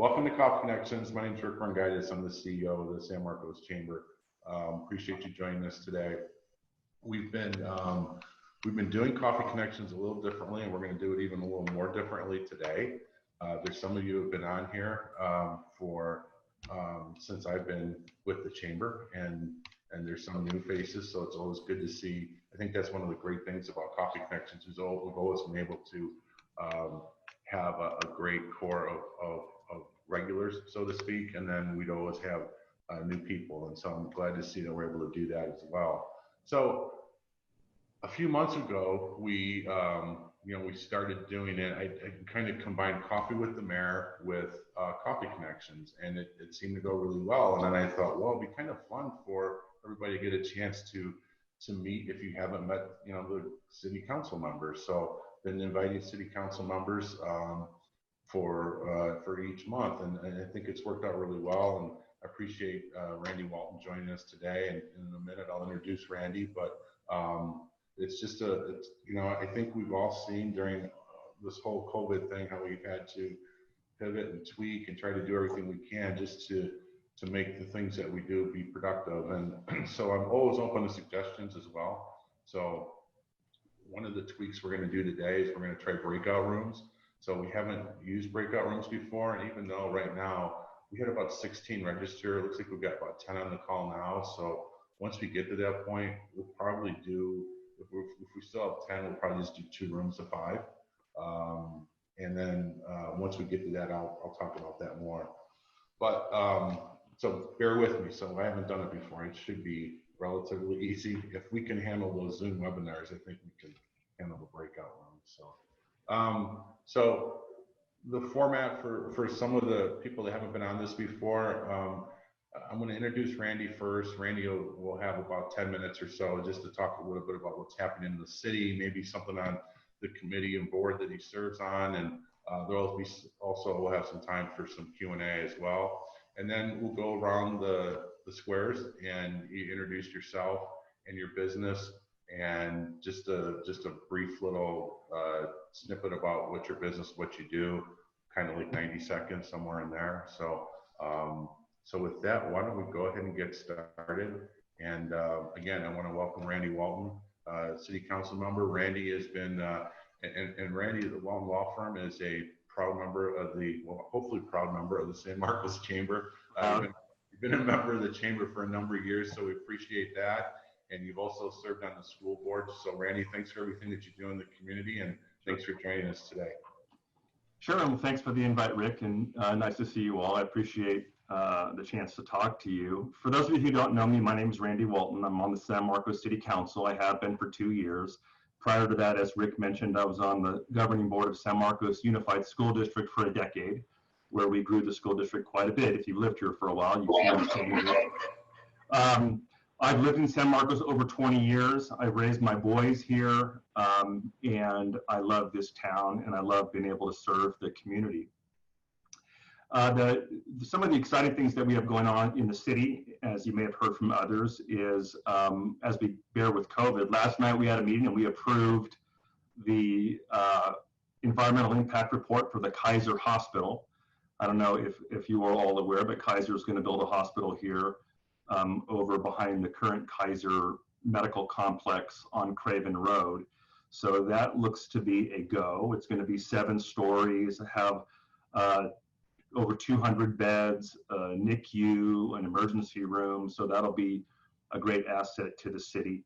Welcome to Coffee Connections. My name is Rick Rungaitis. I'm the CEO of the San Marcos Chamber. Appreciate you joining us today. We've been doing Coffee Connections a little differently, and we're going to do it even a little more differently today. There's some of you who have been on here since I've been with the Chamber, and there's some new faces, so it's always good to see. I think that's one of the great things about Coffee Connections is we've always been able to have a great core of regulars, so to speak, and then we'd always have new people, and so I'm glad to see that we're able to do that as well. So a few months ago, we started doing it. I kind of combined coffee with the mayor with Coffee Connections, and it seemed to go really well. And then I thought, well, it'd be kind of fun for everybody to get a chance to meet if you haven't met, the city council members. So been inviting city council members for each month, and I think it's worked out really well. And I appreciate Randy Walton joining us today. And in a minute, I'll introduce Randy, but it's just I think we've all seen during this whole COVID thing how we've had to pivot and tweak and try to do everything we can just to make the things that we do be productive. And so I'm always open to suggestions as well. So one of the tweaks we're going to do today is we're going to try breakout rooms. So we haven't used breakout rooms before, and even though right now we had about 16 register, it looks like we've got about 10 on the call now. So once we get to that point, we'll probably do, if we still have 10, we'll probably just do 2 rooms of 5. And then once we get to that, I'll talk about that more. But so bear with me. So I haven't done it before. It should be relatively easy. If we can handle those Zoom webinars, I think we can handle the breakout rooms. So the format for some of the people that haven't been on this before, I'm going to introduce Randy first. Randy will have about 10 minutes or so just to talk a little bit about what's happening in the city, maybe something on the committee and board that he serves on, and we'll have some time for some Q&A as well. And then we'll go around the squares, and you introduce yourself and your business, and just a brief little snippet about what your business, what you do, kind of like 90 seconds, somewhere in there. So with that, why don't we go ahead and get started? And again, I want to welcome Randy Walton, City Council member. Randy has been, and Randy, the Walton Law Firm, is a proud member of hopefully proud member of the San Marcos Chamber. You've been a member of the Chamber for a number of years, so we appreciate that. And you've also served on the school board. So Randy, thanks for everything that you do in the community, and thanks for joining us today. Sure, and thanks for the invite, Rick, and nice to see you all. I appreciate the chance to talk to you. For those of you who don't know me, my name is Randy Walton. I'm on the San Marcos City Council. I have been for 2 years. Prior to that, as Rick mentioned, I was on the governing board of San Marcos Unified School District for a decade, where we grew the school district quite a bit. If you've lived here for a while, you can understand. I've lived in San Marcos over 20 years. I've raised my boys here, and I love this town, and I love being able to serve the community. Some of the exciting things that we have going on in the city, as you may have heard from others, is as we bear with COVID, last night we had a meeting and we approved the environmental impact report for the Kaiser Hospital. I don't know if you are all aware, but Kaiser is going to build a hospital here over behind the current Kaiser Medical Complex on Craven Road. So that looks to be a go. It's going to be 7 stories, have over 200 beds, NICU, an emergency room. So that'll be a great asset to the city.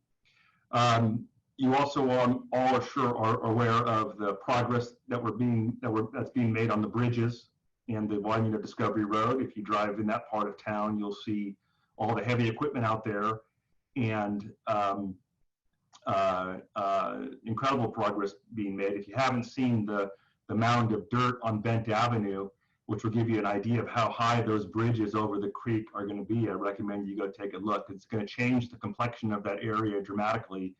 You also all are aware of the progress that's being made on the bridges and the widening of Discovery Road. If you drive in that part of town, you'll see all the heavy equipment out there, and incredible progress being made. If you haven't seen the mound of dirt on Bent Avenue, which will give you an idea of how high those bridges over the creek are going to be, I recommend you go take a look. It's going to change the complexion of that area dramatically,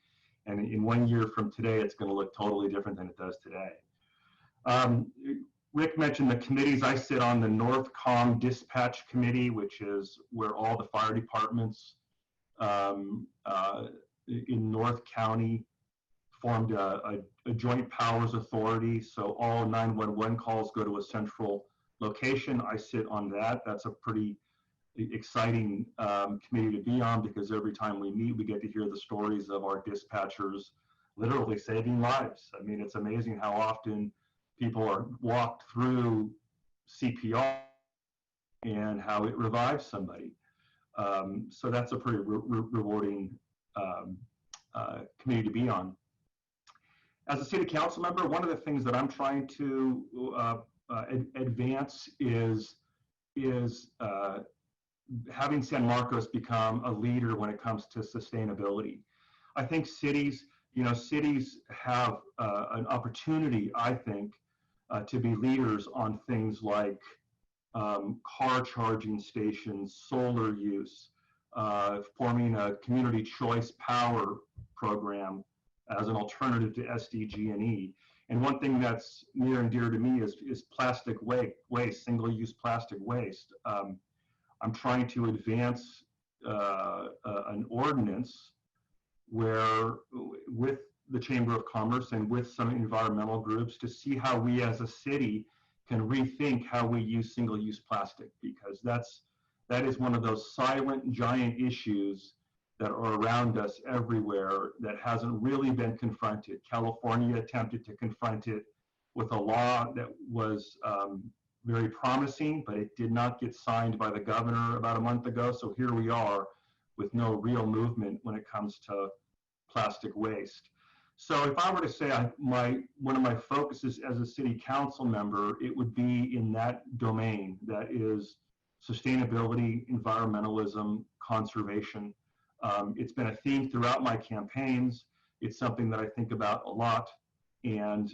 and in 1 year from today, it's going to look totally different than it does today. Rick mentioned the committees. I sit on the NorthCom Dispatch Committee, which is where all the fire departments in North County formed a joint powers authority. So all 911 calls go to a central location. I sit on that. That's a pretty exciting committee to be on, because every time we meet, we get to hear the stories of our dispatchers literally saving lives. I mean, it's amazing how often people are walked through CPR and how it revives somebody. So that's a pretty rewarding committee to be on. As a city council member, one of the things that I'm trying to advance is having San Marcos become a leader when it comes to sustainability. I think cities have an opportunity, I think, to be leaders on things like car charging stations, solar use, forming a community choice power program as an alternative to SDG&E. And one thing that's near and dear to me is plastic waste, single-use plastic waste. I'm trying to advance an ordinance where, with the Chamber of Commerce and with some environmental groups, to see how we as a city can rethink how we use single-use plastic, because that is one of those silent giant issues that are around us everywhere that hasn't really been confronted. California attempted to confront it with a law that was very promising, but it did not get signed by the governor about a month ago. So here we are with no real movement when it comes to plastic waste. So if I were to say one of my focuses as a city council member, it would be in that domain, that is sustainability, environmentalism, conservation. It's been a theme throughout my campaigns. It's something that I think about a lot. And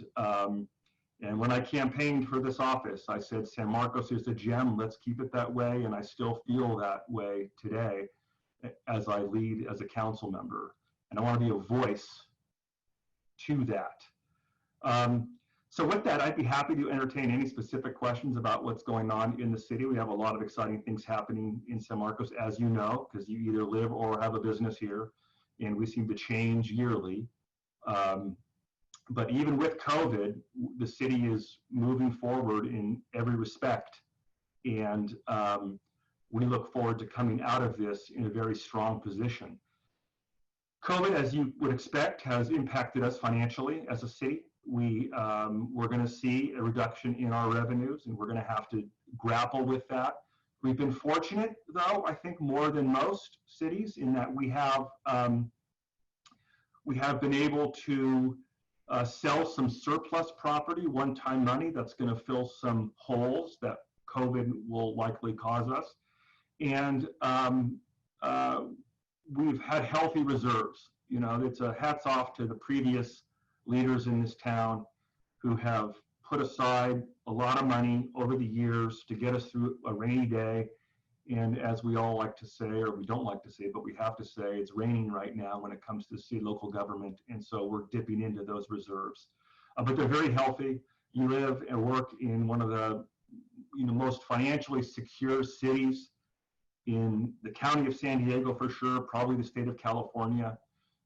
when I campaigned for this office, I said, San Marcos is a gem, let's keep it that way. And I still feel that way today as I lead as a council member. And I want to be a voice to that. So with that, I'd be happy to entertain any specific questions about what's going on in the city. We have a lot of exciting things happening in San Marcos, as you know, because you either live or have a business here, and we seem to change yearly. But even with COVID, the city is moving forward in every respect. And we look forward to coming out of this in a very strong position. COVID, as you would expect, has impacted us financially as a city. We're going to see a reduction in our revenues, and we're going to have to grapple with that. We've been fortunate, though, I think more than most cities, in that we have been able to sell some surplus property, one-time money that's going to fill some holes that COVID will likely cause us. And we've had healthy reserves. You know, it's a hats off to the previous leaders in this town who have put aside a lot of money over the years to get us through a rainy day. And as we all like to say, or we don't like to say, but we have to say, it's raining right now when it comes to city local government. And so we're dipping into those reserves. But they're very healthy. You live and work in one of the most financially secure cities in the county of San Diego, for sure, probably the state of California.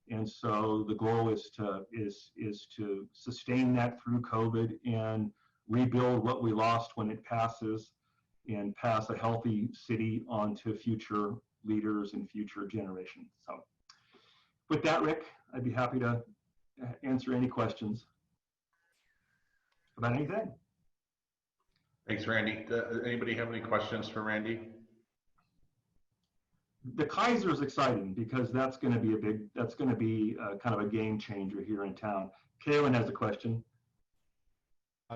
And so the goal is to sustain that through COVID and rebuild what we lost when it passes, and pass a healthy city on to future leaders and future generations. So with that, Rick, I'd be happy to answer any questions about anything. Thanks, Randy. Anybody have any questions for Randy? The Kaiser is exciting because that's going to be kind of a game changer here in town. Calen has a question.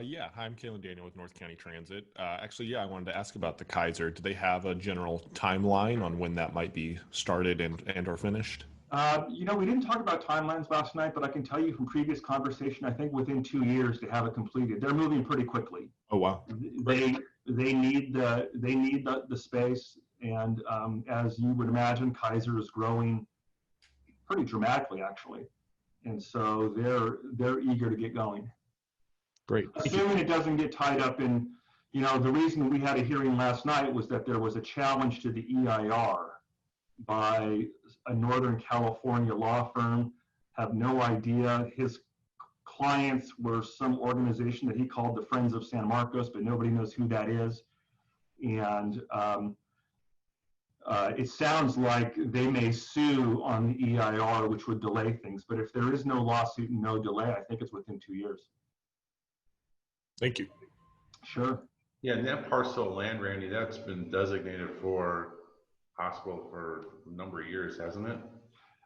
Yeah, hi, I'm Calen Daniel with North County Transit. Actually, I wanted to ask about the Kaiser. Do they have a general timeline on when that might be started and or finished? We didn't talk about timelines last night, but I can tell you from previous conversation, I think within 2 years to have it completed. They're moving pretty quickly. Oh wow! They need the space, and as you would imagine, Kaiser is growing pretty dramatically, actually, and so they're eager to get going. Great. Assuming it doesn't get tied up in, the reason we had a hearing last night was that there was a challenge to the EIR by a Northern California law firm. Have no idea. His clients were some organization that he called the Friends of San Marcos, but nobody knows who that is. And it sounds like they may sue on the EIR, which would delay things. But if there is no lawsuit and no delay, I think it's within 2 years. Thank you. Sure. Yeah, and that parcel of land, Randy, that's been designated for hospital for a number of years, hasn't it?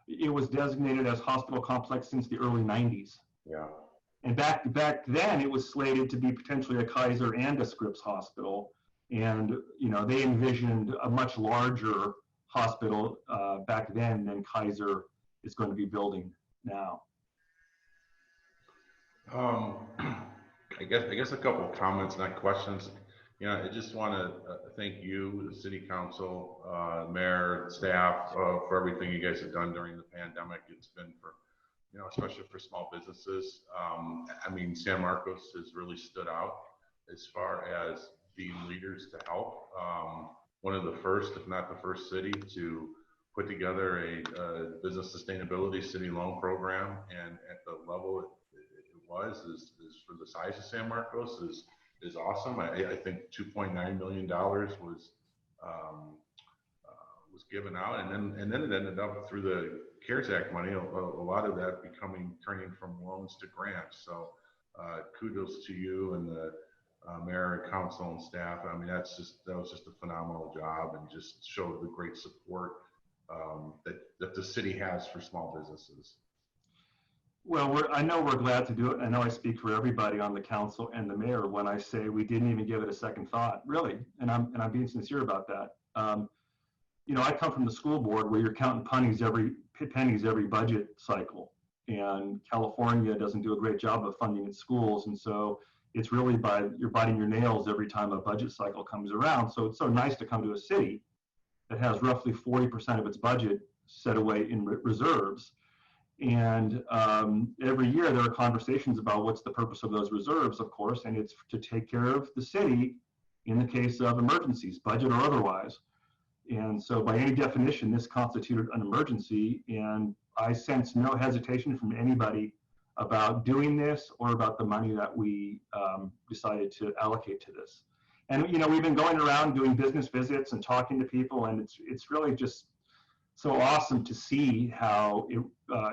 It was designated as hospital complex since the early 90s. Yeah. And back then, it was slated to be potentially a Kaiser and a Scripps hospital. And, you know, they envisioned a much larger hospital back then than Kaiser is going to be building now. I guess a couple of comments, not questions. You know, I just want to thank you, the city council, mayor, staff, for everything you guys have done during the pandemic. It's been for, you know, especially for small businesses. I mean, San Marcos has really stood out as far as being leaders to help. One of the first, if not the first city to put together a business sustainability city loan program, and at the level it was, is for the size of San Marcos is awesome. I think $2.9 million was given out, and then it ended up through the CARES Act money, a lot of that turning from loans to grants. So kudos to you and the mayor and council and staff. I mean, that was just a phenomenal job, and just showed the great support that the city has for small businesses. Well, I know we're glad to do it. I know I speak for everybody on the council and the mayor when I say we didn't even give it a second thought, really. And I'm being sincere about that. You know, I come from the school board where you're counting pennies every budget cycle, and California doesn't do a great job of funding its schools, and so it's really you're biting your nails every time a budget cycle comes around. So it's so nice to come to a city that has roughly 40% of its budget set away in reserves. And every year there are conversations about what's the purpose of those reserves, of course, and it's to take care of the city in the case of emergencies, budget or otherwise. And so by any definition, this constituted an emergency, and I sense no hesitation from anybody about doing this or about the money that we decided to allocate to this. And, you know, we've been going around doing business visits and talking to people, and it's really just so awesome to see how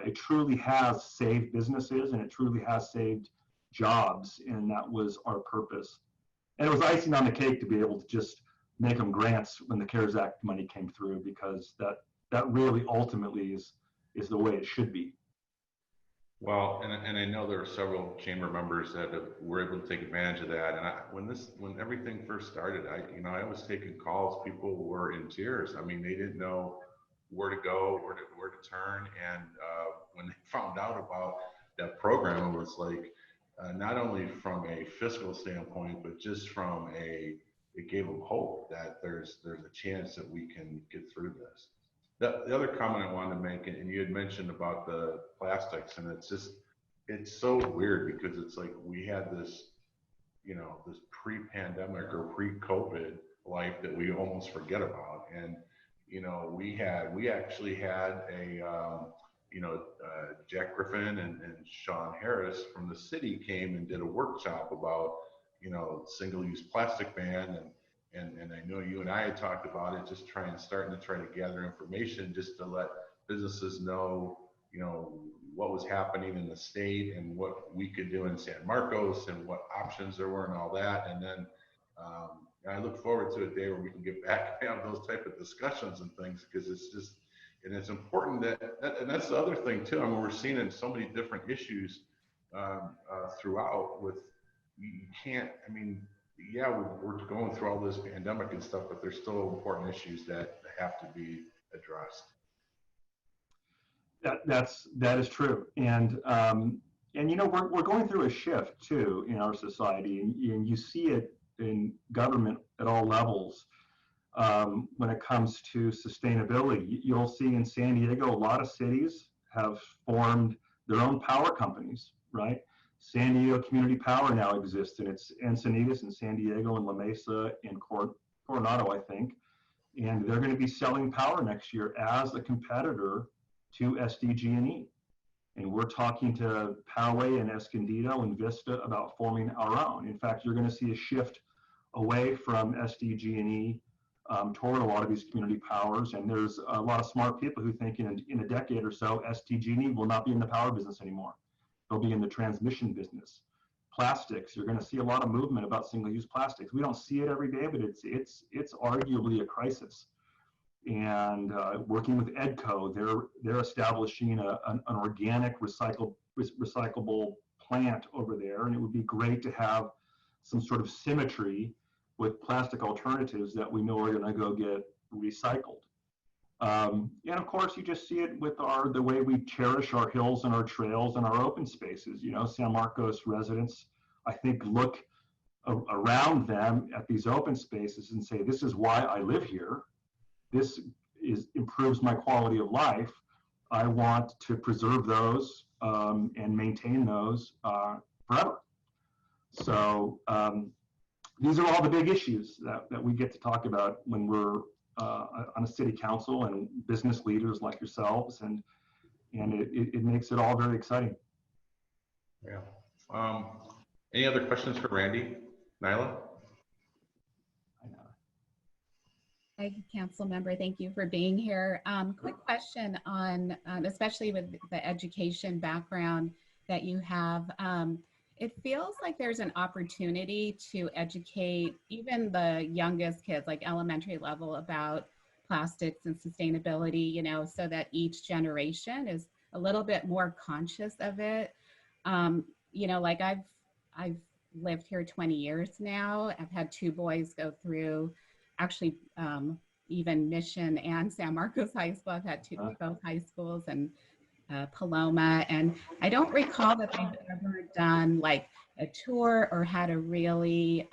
it truly has saved businesses, and it truly has saved jobs, and that was our purpose. And it was icing on the cake to be able to just make them grants when the CARES Act money came through, because that really ultimately is the way it should be. Well, and I know there are several chamber members that were able to take advantage of that. And when everything first started, I was taking calls. People were in tears. I mean, they didn't know where to go, where to turn. And when they found out about that program, it was like, not only from a fiscal standpoint, but just from it gave them hope that there's a chance that we can get through this. The other comment I wanted to make, and you had mentioned about the plastics, and it's so weird, because it's like we had this, this pre-pandemic or pre-COVID life that we almost forget about. And, we actually had Jack Griffin and Sean Harris from the city came and did a workshop about, single-use plastic ban, and I know you and I had talked about it, just starting to gather information just to let businesses know, what was happening in the state and what we could do in San Marcos and what options there were and all that. And then I look forward to a day where we can get back and have those type of discussions and things, because it's important and that's the other thing too. I mean, we're seeing in so many different issues throughout with, you can't, yeah, we're going through all this pandemic and stuff, but there's still important issues that have to be addressed. That is true, and we're going through a shift too in our society, and you see it in government at all levels. When it comes to sustainability, you'll see in San Diego, a lot of cities have formed their own power companies, right? San Diego Community Power now exists, and it's Encinitas and San Diego and La Mesa and Coronado, I think. And they're going to be selling power next year as a competitor to SDG&E. And we're talking to Poway and Escondido and Vista about forming our own. In fact, you're going to see a shift away from SDG&E toward a lot of these community powers. And there's a lot of smart people who think in a decade or so, SDG&E will not be in the power business anymore. They'll be in the transmission business. Plastics, you're going to see a lot of movement about single-use plastics. We don't see it every day, but it's arguably a crisis. And working with EDCO, they're establishing an organic recyclable plant over there, and it would be great to have some sort of symmetry with plastic alternatives that we know are going to go get recycled. And of course, you just see it with the way we cherish our hills and our trails and our open spaces. You know, San Marcos residents, I think, look around them at these open spaces and say, this is why I live here. This improves my quality of life. I want to preserve those and maintain those forever. So these are all the big issues that we get to talk about when we're on a city council and business leaders like yourselves, and it makes it all very exciting. Yeah. Any other questions for Randy? Nyla? Hi, Councilmember. Thank you for being here. Quick question on, especially with the education background that you have. It feels like there's an opportunity to educate even the youngest kids, like elementary level, about plastics and sustainability, you know, so that each generation is a little bit more conscious of it. You know, like I've lived here 20 years now. I've had 2 boys go through, actually, even Mission and San Marcos High School. I've had both high schools, and Paloma, and I don't recall that they've ever done like a tour or had a really,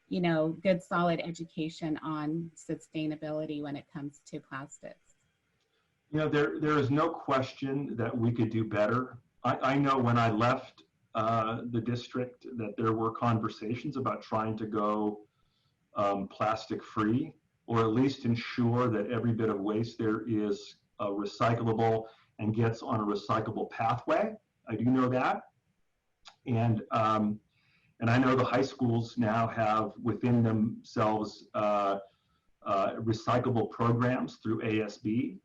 you know, good solid education on sustainability when it comes to plastics. You know, there is no question that we could do better. I know when I left the district that there were conversations about trying to go plastic free, or at least ensure that every bit of waste there is recyclable and gets on a recyclable pathway. I do know that. And I know the high schools now have within themselves recyclable programs through ASB.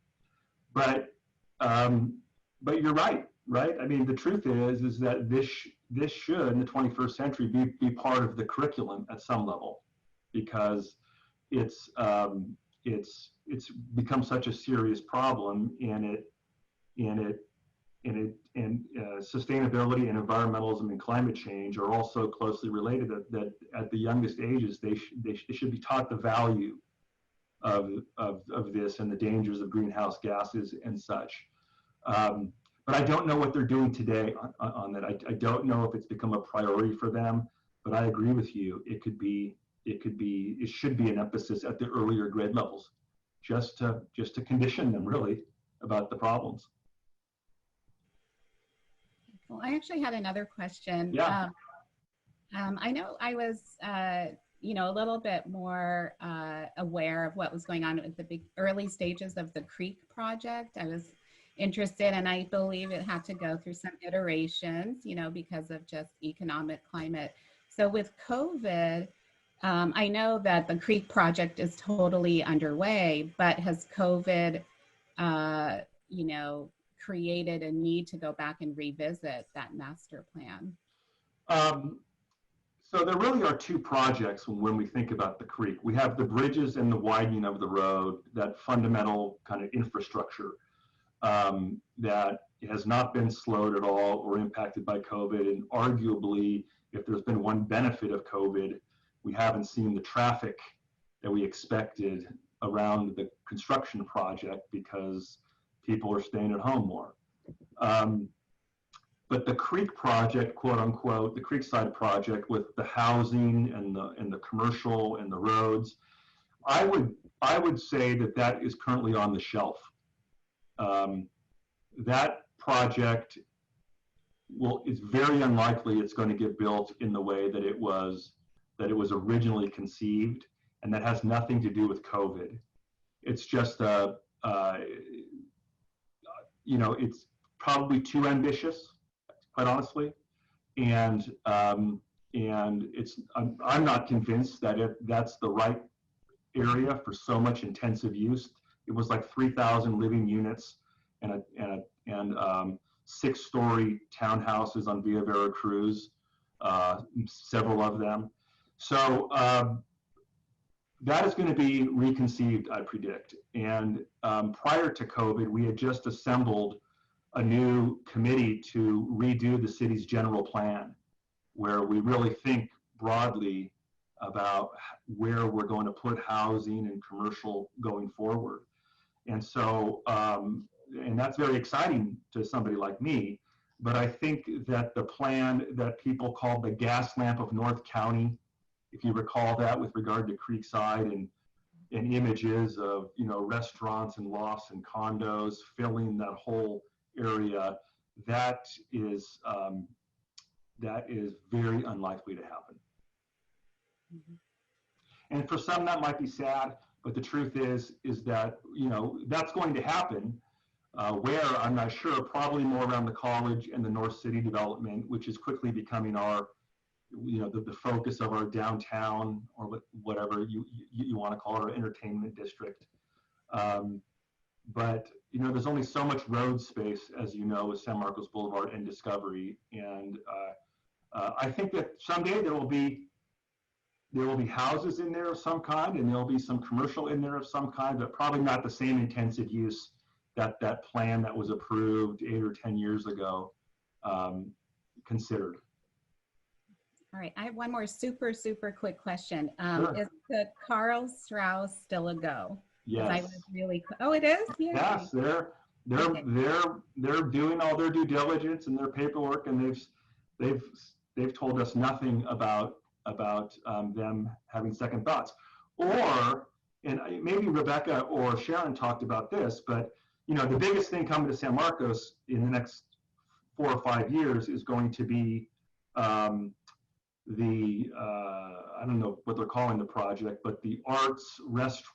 But you're right? I mean, the truth is that this should, in the 21st century, be part of the curriculum at some level, because it's become such a serious problem, and sustainability and environmentalism and climate change are also closely related. That at the youngest ages they should be taught the value of this and the dangers of greenhouse gases and such. But I don't know what they're doing today on that. I don't know if it's become a priority for them. But I agree with you. It should be an emphasis at the earlier grade levels, just to condition them really about the problems. Well, I actually had another question. Yeah. I know I was, you know, a little bit more aware of what was going on at the early stages of the Creek project. I was interested, and I believe it had to go through some iterations, you know, because of just economic climate. So with COVID, I know that the Creek project is totally underway, but has COVID, you know, created a need to go back and revisit that master plan? So there really are 2 projects when we think about the Creek. We have the bridges and the widening of the road, that fundamental kind of infrastructure that has not been slowed at all or impacted by COVID. And arguably, if there's been one benefit of COVID, we haven't seen the traffic that we expected around the construction project because people are staying at home more. But the Creek project, quote unquote, the Creekside project with the housing and the commercial and the roads, I would say that is currently on the shelf. That project it's very unlikely it's going to get built in the way that it was originally conceived, and that has nothing to do with COVID. It's just you know, probably too ambitious, quite honestly. And I'm not convinced that that's the right area for so much intensive use. It was like 3,000 living units and 6-story townhouses on Via Veracruz, several of them. So that is going to be reconceived, I predict. And prior to COVID, we had just assembled a new committee to redo the city's general plan, where we really think broadly about where we're going to put housing and commercial going forward. And so, and that's very exciting to somebody like me, but I think that the plan that people called the gas lamp of North County, if you recall that with regard to Creekside and images of, you know, restaurants and lofts and condos filling that whole area, that is very unlikely to happen. Mm-hmm. And for some that might be sad, but the truth is that, you know, that's going to happen. Where, I'm not sure, probably more around the college and the North City development, which is quickly becoming our, you know, the focus of our downtown, or whatever you want to call it, our entertainment district. But, you know, there's only so much road space, as you know, with San Marcos Boulevard and Discovery. And I think that someday there will be houses in there of some kind, and there'll be some commercial in there of some kind, but probably not the same intensive use that plan that was approved 8 or 10 years ago considered. All right, I have one more super quick question. Sure. Is the Carl Strauss still a go? Yes. I was really, oh, it is? Yay. Yes, they're doing all their due diligence and their paperwork, and they've told us nothing about them having second thoughts. Or, and maybe Rebecca or Sharon talked about this, but you know, the biggest thing coming to San Marcos in the next 4 or 5 years is going to be I don't know what they're calling the project, but the Arts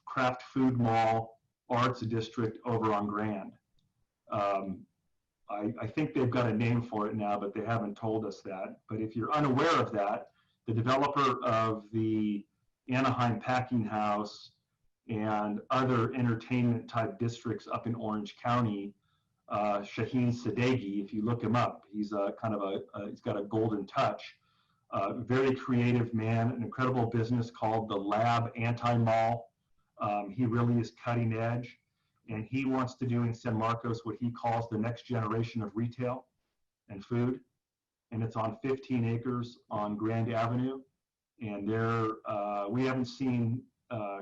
Craft Food Mall Arts District over on Grand. I think they've got a name for it now, but they haven't told us that. But if you're unaware of that, the developer of the Anaheim Packing House and other entertainment type districts up in Orange County, Shaheen Sadeghi, if you look him up, he's he's got a golden touch. Very creative man, an incredible business called the Lab Anti-Mall. He really is cutting edge, and he wants to do in San Marcos what he calls the next generation of retail and food. And it's on 15 acres on Grand Avenue. And we haven't seen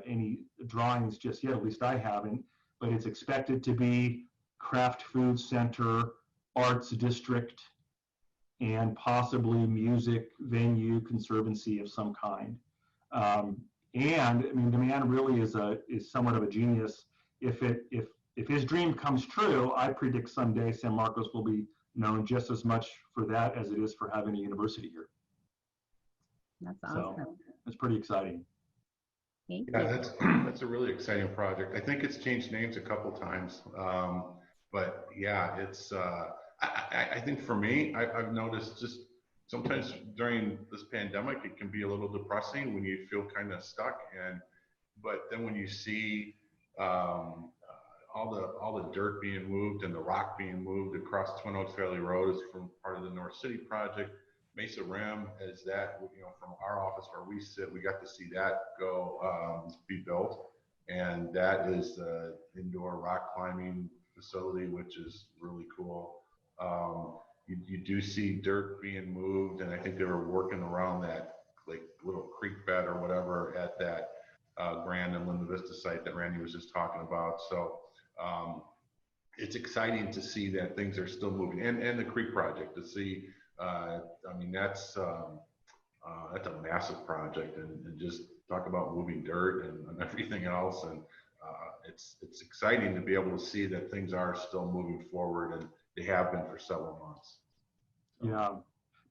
any drawings just yet, at least I haven't, but it's expected to be craft food center, arts district, and possibly music venue conservancy of some kind. And I mean, the man really is somewhat of a genius. If his dream comes true, I predict someday San Marcos will be known just as much for that as it is for having a university here. That's awesome. So it's pretty exciting. Thank you. That's a really exciting project. I think it's changed names a couple times, but yeah, it's. I think for me, I've noticed just sometimes during this pandemic, it can be a little depressing when you feel kind of stuck. But then when you see all the dirt being moved and the rock being moved across Twin Oaks Valley Road is from part of the North City project. Mesa Rim is that, you know, from our office where we sit, we got to see that go be built, and that is the indoor rock climbing facility, which is really cool. You do see dirt being moved, and I think they were working around that like little creek bed or whatever at that Grand and Linda Vista site that Randy was just talking about. So it's exciting to see that things are still moving, and the Creek project to see. I mean, that's a massive project, and just talk about moving dirt and everything else, and it's exciting to be able to see that things are still moving forward, and they have been for several months. So. Yeah,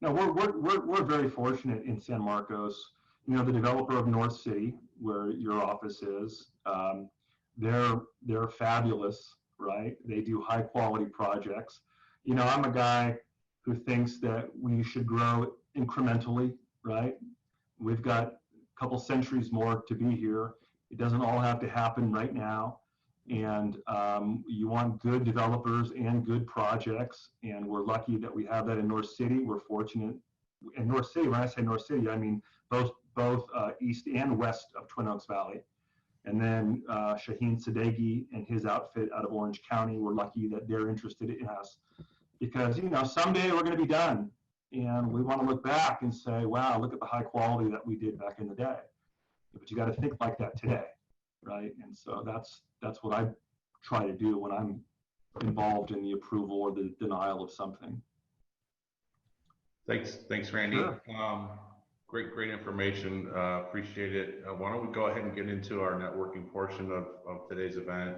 no, we're very fortunate in San Marcos. You know, the developer of North City, where your office is, they're fabulous, right? They do high quality projects. You know, I'm a guy who thinks that we should grow incrementally, right? We've got a couple centuries more to be here. It doesn't all have to happen right now. And you want good developers and good projects. And we're lucky that we have that in North City. We're fortunate in North City. When I say North City, I mean both east and west of Twin Oaks Valley. And then Shaheen Sadeghi and his outfit out of Orange County, we're lucky that they're interested in us. Because, you know, someday we're going to be done. And we want to look back and say, wow, look at the high quality that we did back in the day. But you got to think like that today, right? And so that's what I try to do when I'm involved in the approval or the denial of something. Thanks, Randy. Sure. Great information. Appreciate it. Why don't we go ahead and get into our networking portion of today's event.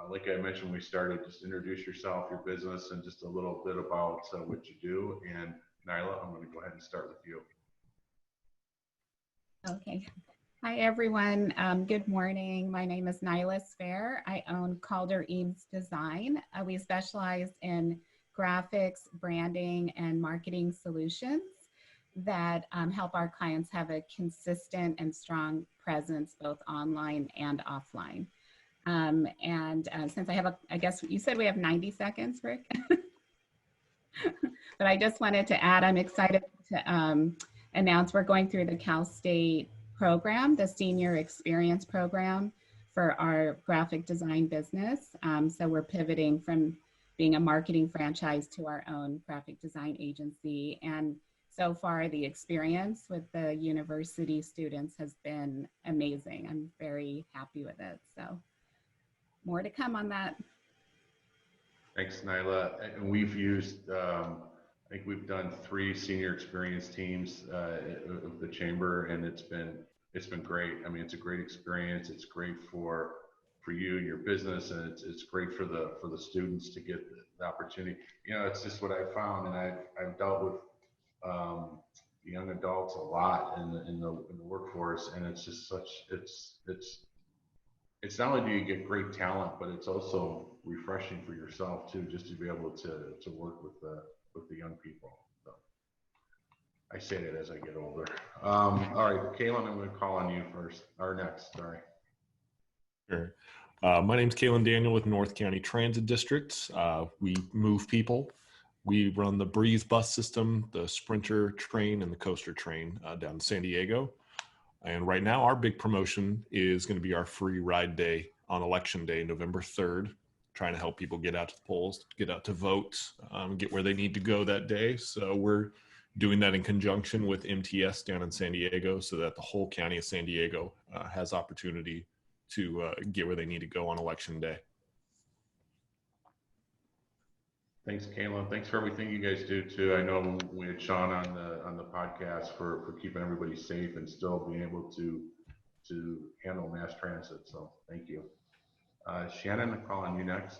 Like I mentioned when we started, just introduce yourself, your business, and just a little bit about what you do. And Nyla, I'm going to go ahead and start with you. Okay. Hi, everyone. Good morning. My name is Nyla Sfair. I own Calder Eames Design. We specialize in graphics, branding, and marketing solutions that help our clients have a consistent and strong presence both online and offline. Since I have I guess you said we have 90 seconds, Rick. But I just wanted to add, I'm excited to announce we're going through the Cal State program, the Senior Experience Program for our graphic design business. So we're pivoting from being a marketing franchise to our own graphic design agency. And so far, the experience with the university students has been amazing. I'm very happy with it. So more to come on that. Thanks, Nyla. And we've used, I think we've done 3 senior experience teams of the chamber, and it's been great. I mean, it's a great experience. It's great for you and your business, and it's great for the students to get the opportunity. You know, it's just what I found, and I've dealt with young adults a lot in the workforce, and it's just it's not only do you get great talent, but it's also refreshing for yourself too, just to be able to work with the young people. So I say that as I get older. All right, Calen, I'm going to call on you first, or next. Sorry. Sure. My name's Calen Daniel with North County Transit District. We move people. We run the Breeze bus system, the Sprinter train, and the Coaster train down in San Diego. And right now, our big promotion is going to be our free ride day on Election Day, November 3rd, trying to help people get out to the polls, get out to vote, get where they need to go that day. So we're doing that in conjunction with MTS down in San Diego so that the whole county of San Diego has opportunity to get where they need to go on Election Day. Thanks, Calen. Thanks for everything you guys do too. I know we had Sean on the podcast for keeping everybody safe and still being able to handle mass transit. So thank you. Shannon, I'll call on you next.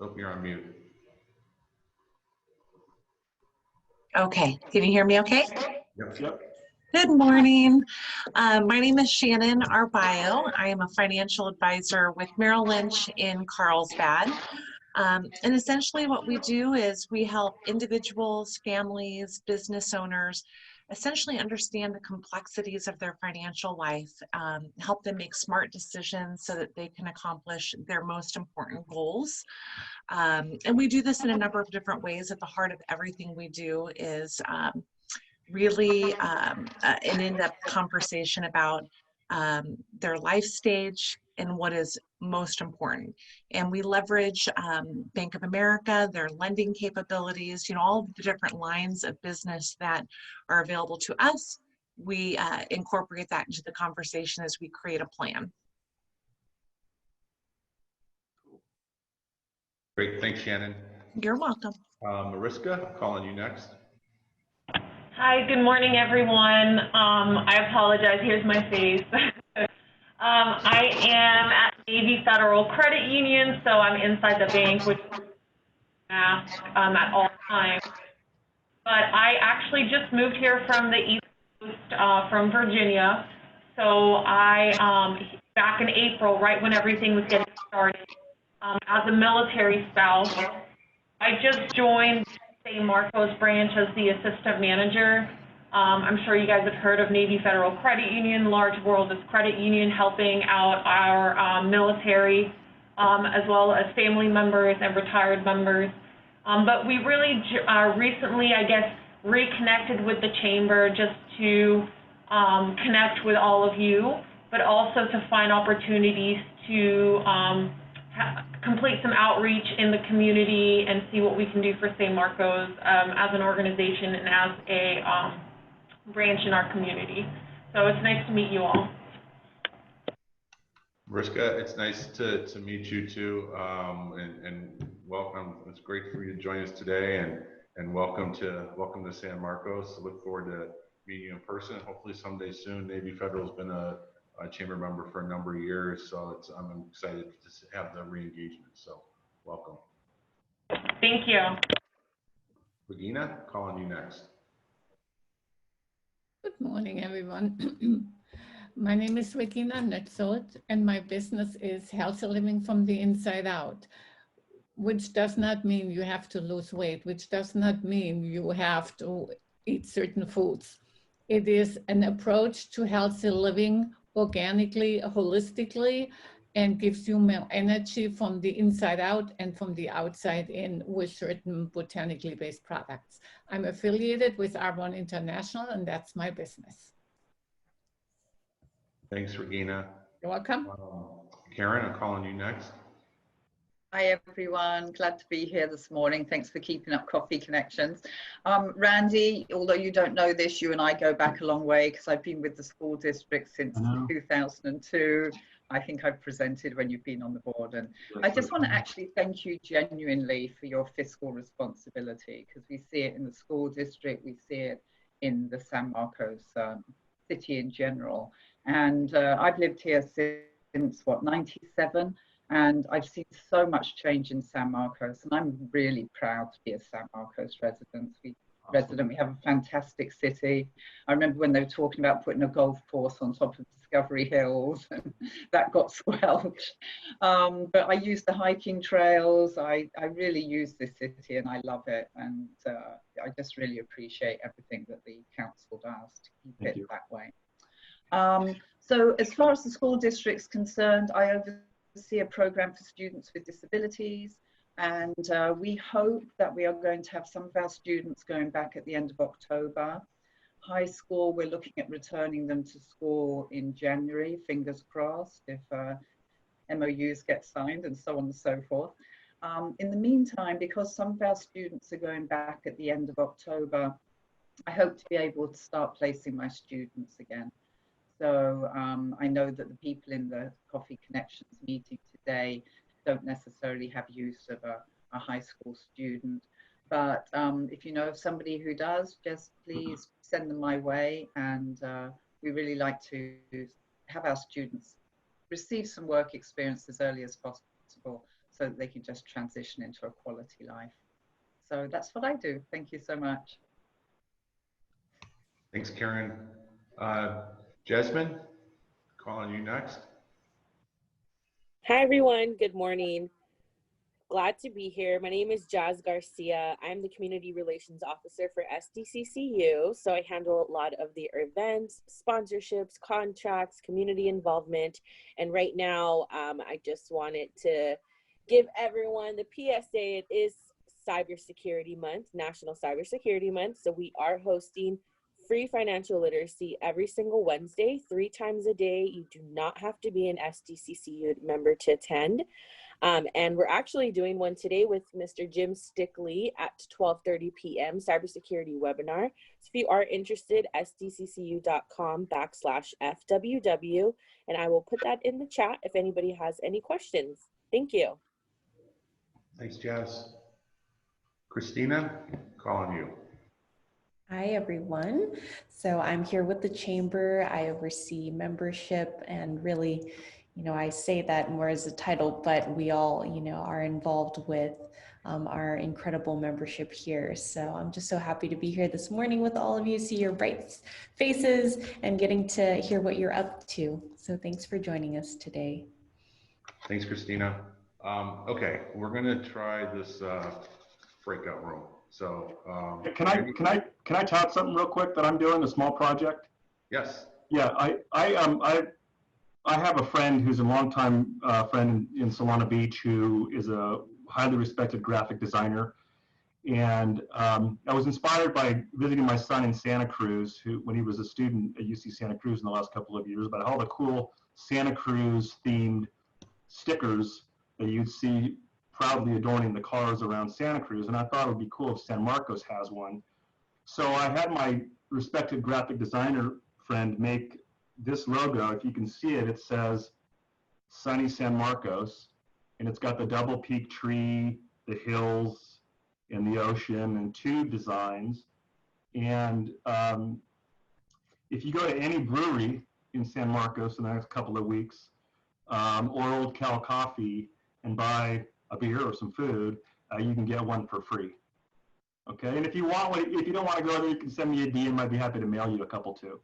Oh, you're on mute. Okay, can you hear me okay? Yep. Good morning. My name is Shannon Arballo. I am a financial advisor with Merrill Lynch in Carlsbad. And essentially what we do is we help individuals, families, business owners essentially understand the complexities of their financial life, help them make smart decisions so that they can accomplish their most important goals. And we do this in a number of different ways. At the heart of everything we do is really an in-depth conversation about their life stage and what is most important. And we leverage Bank of America, their lending capabilities, you know, all of the different lines of business that are available to us. We incorporate that into the conversation as we create a plan. Great, thanks, Shannon. You're welcome. Mariska, I'm calling you next. Hi, good morning, everyone. I apologize, here's my face. I am at Navy Federal Credit Union, so I'm inside the bank, which is mask at all times. But I actually just moved here from the East Coast, from Virginia. So I back in April, right when everything was getting started. As a military spouse, I just joined San Marcos branch as the assistant manager. I'm sure you guys have heard of Navy Federal Credit Union, large world of credit union, helping out our military, as well as family members and retired members. But we really recently, I guess, reconnected with the chamber just to connect with all of you, but also to find opportunities to complete some outreach in the community and see what we can do for San Marcos as an organization and as a branch in our community. So it's nice to meet you all. Mariska, it's nice to meet you too, and welcome. It's great for you to join us today, and welcome to San Marcos. I look forward to meeting you in person. Hopefully someday soon. Navy Federal's been a chamber member for a number of years, so I'm excited to have the re-engagement. So welcome. Thank you. Regina, calling you next. Good morning, everyone. My name is Regina Netzold, and my business is Healthy Living from the Inside Out, which does not mean you have to lose weight, which does not mean you have to eat certain foods. It is an approach to healthy living organically, holistically, and gives you more energy from the inside out and from the outside in with certain botanically based products. I'm affiliated with R1 International, and that's my business. Thanks, Regina. You're welcome. Karen, I'm calling you next. Hi, everyone. Glad to be here this morning. Thanks for keeping up Coffee Connections. Randy, although you don't know this, you and I go back a long way because I've been with the school district since 2002. I think I've presented when you've been on the board. And I just want to actually thank you genuinely for your fiscal responsibility, because we see it in the school district, we see it in the San Marcos city in general. And I've lived here since, what, 97? And I've seen so much change in San Marcos, and I'm really proud to be a San Marcos resident. We have a fantastic city. I remember when they were talking about putting a golf course on top of Discovery Hills, and that got squelched. But I use the hiking trails. I really use this city, and I love it. And I just really appreciate everything that the council does to keep it that way. So as far as the school district's concerned, I oversee a program for students with disabilities, and we hope that we are going to have some of our students going back at the end of October. High school, we're looking at returning them to school in January, fingers crossed, if MOUs get signed and so on and so forth. In the meantime, because some of our students are going back at the end of October, I hope to be able to start placing my students again. So I know that the people in the Coffee Connections meeting today don't necessarily have use of a high school student. But if you know of somebody who does, just please send them my way. And we really like to have our students receive some work experience as early as possible so that they can just transition into a quality life. So that's what I do. Thank you so much. Thanks, Karen. Jasmine, calling you next. Hi, everyone. Good morning. Glad to be here. My name is Jazz Garcia. I'm the Community Relations Officer for SDCCU. So I handle a lot of the events, sponsorships, contracts, community involvement. And right now, I just wanted to give everyone the PSA. It is Cybersecurity Month, National Cybersecurity Month. So we are hosting free financial literacy every single Wednesday, 3 times a day. You do not have to be an SDCCU member to attend. And we're actually doing one today with Mr. Jim Stickley at 12:30 p.m. cybersecurity webinar. So if you are interested, sdccu.com/FWW, and I will put that in the chat if anybody has any questions. Thank you. Thanks, Jazz. Christina, calling you. Hi, everyone. So I'm here with the chamber. I oversee membership and really I say that more as a title, but we all, are involved with our incredible membership here. So I'm just so happy to be here this morning with all of you, see your bright faces and getting to hear what you're up to. So thanks for joining us today. Thanks, Christina. Okay, we're gonna try this breakout room. So can I tout something real quick that I'm doing, a small project? Yes. Yeah, I have a friend who's a longtime friend in Solana Beach who is a highly respected graphic designer. And I was inspired by visiting my son in Santa Cruz, when he was a student at UC Santa Cruz in the last couple of years, about all the cool Santa Cruz themed stickers that you'd see proudly adorning the cars around Santa Cruz. And I thought it would be cool if San Marcos has one. So I had my respected graphic designer friend make this logo. If you can see it, it says sunny San Marcos, and it's got the double peak tree, the hills, and the ocean, and two designs. And if you go to any brewery in San Marcos in the next couple of weeks, or Old Cal Coffee, and buy a beer or some food, you can get one for free. Okay, and if you don't want to go there, you can send me a DM. I'd be happy to mail you a couple too.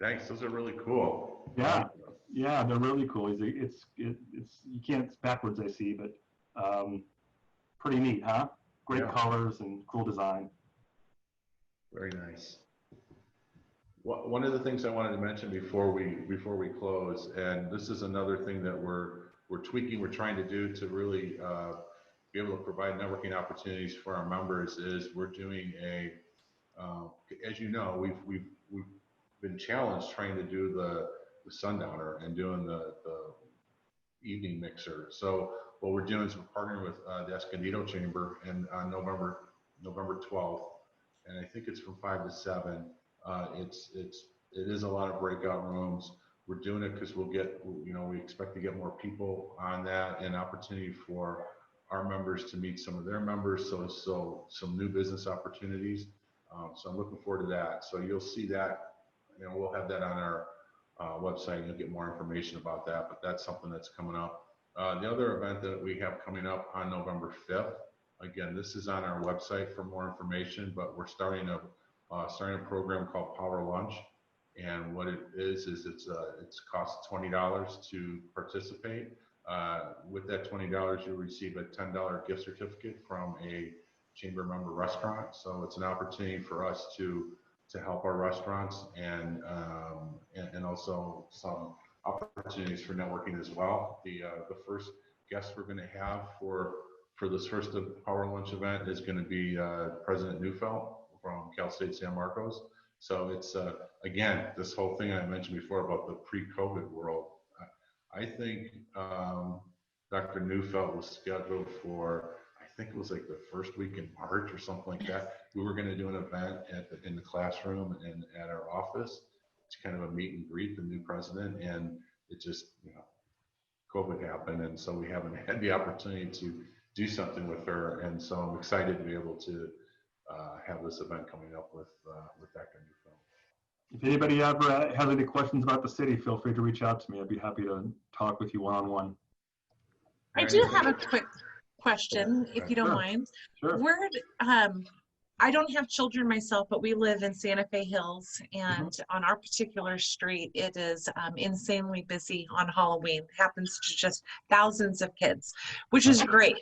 Thanks. Those are really cool. Yeah, they're really cool. It's you can't. It's backwards, I see, but pretty neat, huh? Great colors and cool design. Very nice. One of the things I wanted to mention before we close, and this is another thing that we're tweaking, we're trying to do to really be able to provide networking opportunities for our members, is we're doing a, as you know, we've been challenged trying to do the sundowner and doing the evening mixer. So what we're doing is we're partnering with the Escondido Chamber, and on November 12th, and I think it's from 5 to 7. It is a lot of breakout rooms. We're doing it because we expect to get more people on that, and opportunity for our members to meet some of their members. So some new business opportunities. So I'm looking forward to that. So you'll see that, we'll have that on our website, and you'll get more information about that, but that's something that's coming up. The other event that we have coming up on November 5th, again, this is on our website for more information, but we're starting a program called Power Lunch. And what it is it's costs $20 to participate. With that $20, you'll receive a $10 gift certificate from a chamber member restaurant. So it's an opportunity for us to help our restaurants, and also some opportunities for networking as well. The first guest we're going to have for this first Power Lunch event is going to be President Neufeld from Cal State San Marcos. So it's again, this whole thing I mentioned before about the pre-COVID world. I think Dr. Neufeld was scheduled for, I think it was like the first week in March or something like that. We were going to do an event in the classroom and at our office. It's kind of a meet and greet the new president, and it just, COVID happened, and so we haven't had the opportunity to do something with her. And so I'm excited to be able to have this event coming up with Dr. Neufeld. If anybody ever has any questions about the city, feel free to reach out to me. I'd be happy to talk with you one-on-one. I do have a quick question, if you don't mind. Sure. I don't have children myself, but we live in Santa Fe Hills, and on our particular street, it is insanely busy on Halloween. It happens to just thousands of kids, which is great.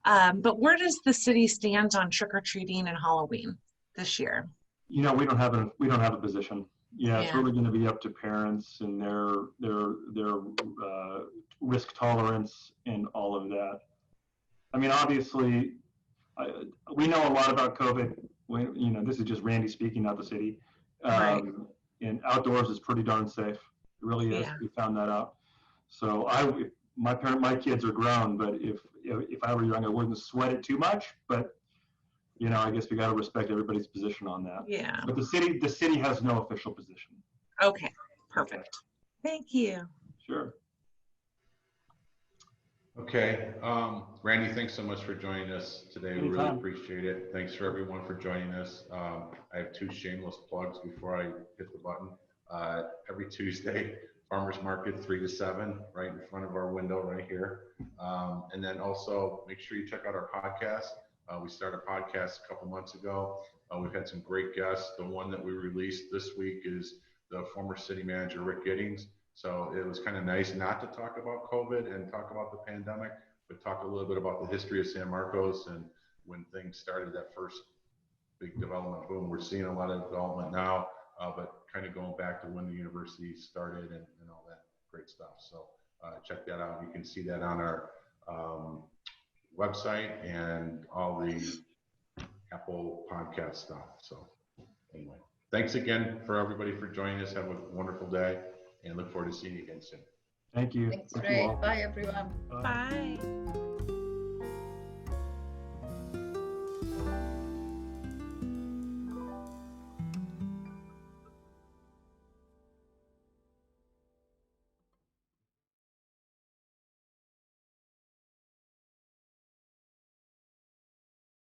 But where does the city stand on trick-or-treating and Halloween this year? We don't have a position. It's really going to be up to parents and their risk tolerance and all of that. I mean, obviously, we know a lot about COVID. This is just Randy speaking, not the city. Right. And outdoors is pretty darn safe. It really is. We found that out. So my kids are grown, but if I were young, I wouldn't sweat it too much. But I guess we got to respect everybody's position on that. Yeah. But the city has no official position. Okay. Perfect. Thank you. Sure. Okay, Randy, thanks so much for joining us today. We really appreciate it. Thanks for everyone for joining us. I have 2 shameless plugs before I hit the button. Every Tuesday farmers market 3 to 7 right in front of our window right here. And then also make sure you check out our podcast. We started a podcast a couple months ago. We've had some great guests. The one that we released this week is the former city manager, Rick Giddings. So it was kind of nice not to talk about COVID and talk about the pandemic, but talk a little bit about the history of San Marcos and when things started, that first big development boom. We're seeing a lot of development now, but kind of going back to when the university started and all that great stuff. So check that out. You can see that on our website and all the Apple podcast stuff. So anyway, thanks again for everybody for joining us. Have a wonderful day and look forward to seeing you again soon. Thank you. Thanks, Ray. Bye, everyone. Bye.